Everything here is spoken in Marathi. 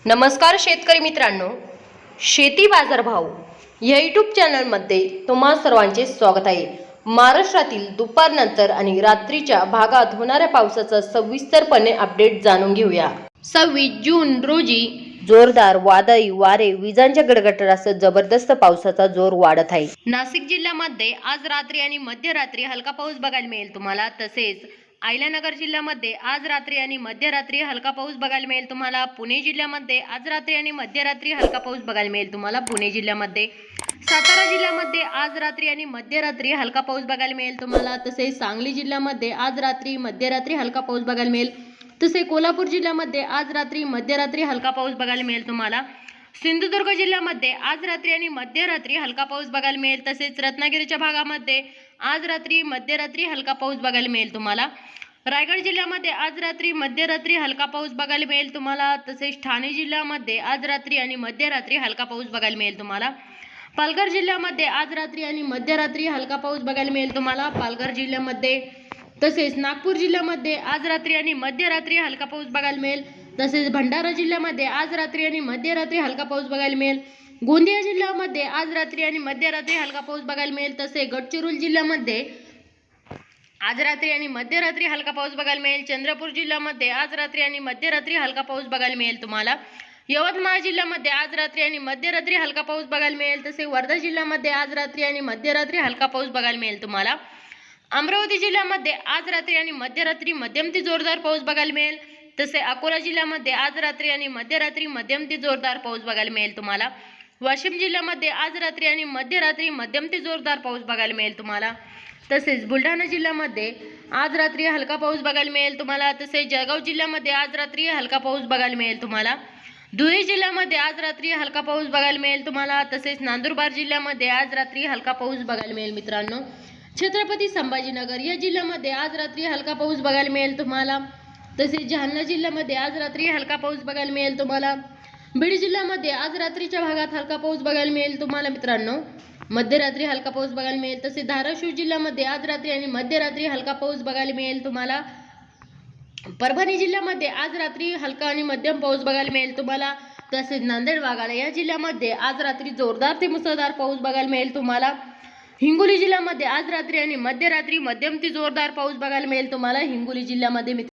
नमस्कार शेतकरी मित्रांनो, शेती बाजारभाव या यूट्यूब चॅनलमध्ये तुम्हा सर्वांचे स्वागत आहे। महाराष्ट्रातील दुपारनंतर आणि रात्रीच्या भागात होणाऱ्या पावसाचा सविस्तरपणे अपडेट जाणून घेऊया। 26 जून रोजी जोरदार वादळी वारे, विजांच्या गडगडाटासह जबरदस्त पावसाचा जोर वाढत आहे। नाशिक जिल्ह्यामध्ये आज रात्री आणि मध्यरात्री हलका पाऊस बघायला मिळेल तुम्हाला। तसेच अहिल्यानगर जिल्ह्यामध्ये आज रात्री आणि मध्यरात्री हलका पाऊस बघायला मिळेल तुम्हाला। पुणे जिल्ह्यामध्ये आज रात्री आणि मध्यरात्री हलका पाऊस बघायला मिळेल तुम्हाला पुणे जिल्ह्यामध्ये। सातारा जिल्ह्यामध्ये आज रात्री आणि मध्यरात्री हलका पाऊस बघायला मिळेल तुम्हाला। तसेच सांगली जिल्ह्यामध्ये आज रात्री मध्यरात्री हलका पाऊस बघायला मिळेल। तसेच कोल्हापूर जिल्ह्यामध्ये आज रात्री मध्यरात्री हलका पाऊस बघायला मिळेल तुम्हाला। सिंधुदुर्ग जिल्ह्यामध्ये आज रात्री आणि मध्यरात्री हलका पाऊस बघायला मिळेल। तसेच रत्नागिरीच्या भागामध्ये आज रात्री मध्यरात्री हलका पाऊस बघायला मिळेल तुम्हाला। रायगड जिल्ह्यामध्ये आज रात्री मध्यरात्री हलका पाऊस बघायला मिळेल तुम्हाला। तसेच ठाणे जिल्ह्यामध्ये आज रात्री आणि मध्यरात्री हलका पाऊस बघायला मिळेल तुम्हाला। पालघर जिल्ह्यामध्ये आज रात्री आणि मध्यरात्री हलका पाऊस बघायला मिळेल तुम्हाला पालघर जिल्ह्यामध्ये। तसेच नागपूर जिल्ह्यामध्ये आज रात्री आणि मध्यरात्री हलका पाऊस बघायला मिळेल। तसेच भंडारा जिल्ह्यामध्ये आज रात्री आणि मध्यरात्री हलका पाऊस बघायला मिळेल। गोंदिया जिल्ह्यामध्ये आज रात्री आणि मध्यरात्री हलका पाऊस बघायला मिळेल। तसेच गडचिरोली जिल्ह्यामध्ये आज रात्री आणि मध्यरात्री हलका पाऊस बघायला मिळेल। चंद्रपूर जिल्ह्यामध्ये आज रात्री आणि मध्यरात्री हलका पाऊस बघायला मिळेल तुम्हाला। यवतमाळ जिल्ह्यामध्ये आज रात्री आणि मध्यरात्री हलका पाऊस बघायला मिळेल। तसेच वर्धा जिल्ह्यामध्ये आज रात्री आणि मध्यरात्री हलका पाऊस बघायला मिळेल तुम्हाला। अमरावती जिल्ह्यामध्ये आज रात्री आणि मध्यरात्री मध्यम ते जोरदार पाऊस बघायला मिळेल। तसे अकोला जिल्ह्यामध्ये आज रात्री आणि मध्यरात्री मध्यम ते जोरदार पाऊस बघायला मिळेल तुम्हाला। वाशिम जिल्ह्यामध्ये आज रात्री आणि मध्यरात्री मध्यम ते जोरदार पाऊस बघायला मिळेल तुम्हाला। तसेच बुलढाणा जिल्ह्यामध्ये आज रात्री हलका पाऊस बघायला मिळेल तुम्हाला। तसेच जळगाव जिल्ह्यामध्ये आज रात्री हलका पाऊस बघायला मिळेल तुम्हाला। धुळे जिल्ह्यामध्ये आज रात्री हलका पाऊस बघायला मिळेल तुम्हाला। तसेच नंदुरबार जिल्ह्यामध्ये आज रात्री हलका पाऊस बघायला मिळेल मित्रांनो। छत्रपती संभाजीनगर या जिल्ह्यामध्ये आज रात्री हलका पाऊस बघायला मिळेल तुम्हाला। तसेच जालना जिल्ह्यामध्ये आज रात्री हलका पाऊस बघायला मिळेल तुम्हाला। बीड जिल्ह्यामध्ये आज रात्रीच्या भागात हलका पाऊस बघायला मिळेल तुम्हाला मित्रांनो। मध्यरात्री हलका पाऊस बघायला मिळेल। तसेच धाराशिव जिल्ह्यामध्ये आज रात्री आणि मध्यरात्री हलका पाऊस बघायला मिळेल तुम्हाला। परभणी जिल्ह्यामध्ये आज रात्री हलका आणि मध्यम पाऊस बघायला मिळेल तुम्हाला। तसेच नांदेड वाघाला या जिल्ह्यामध्ये आज रात्री जोरदार ते मुसळधार पाऊस बघायला मिळेल तुम्हाला। हिंगोली जिल्ह्यामध्ये आज रात्री आणि मध्यरात्री मध्यम ते जोरदार पाऊस बघायला मिळेल तुम्हाला हिंगोली जिल्ह्यामध्ये।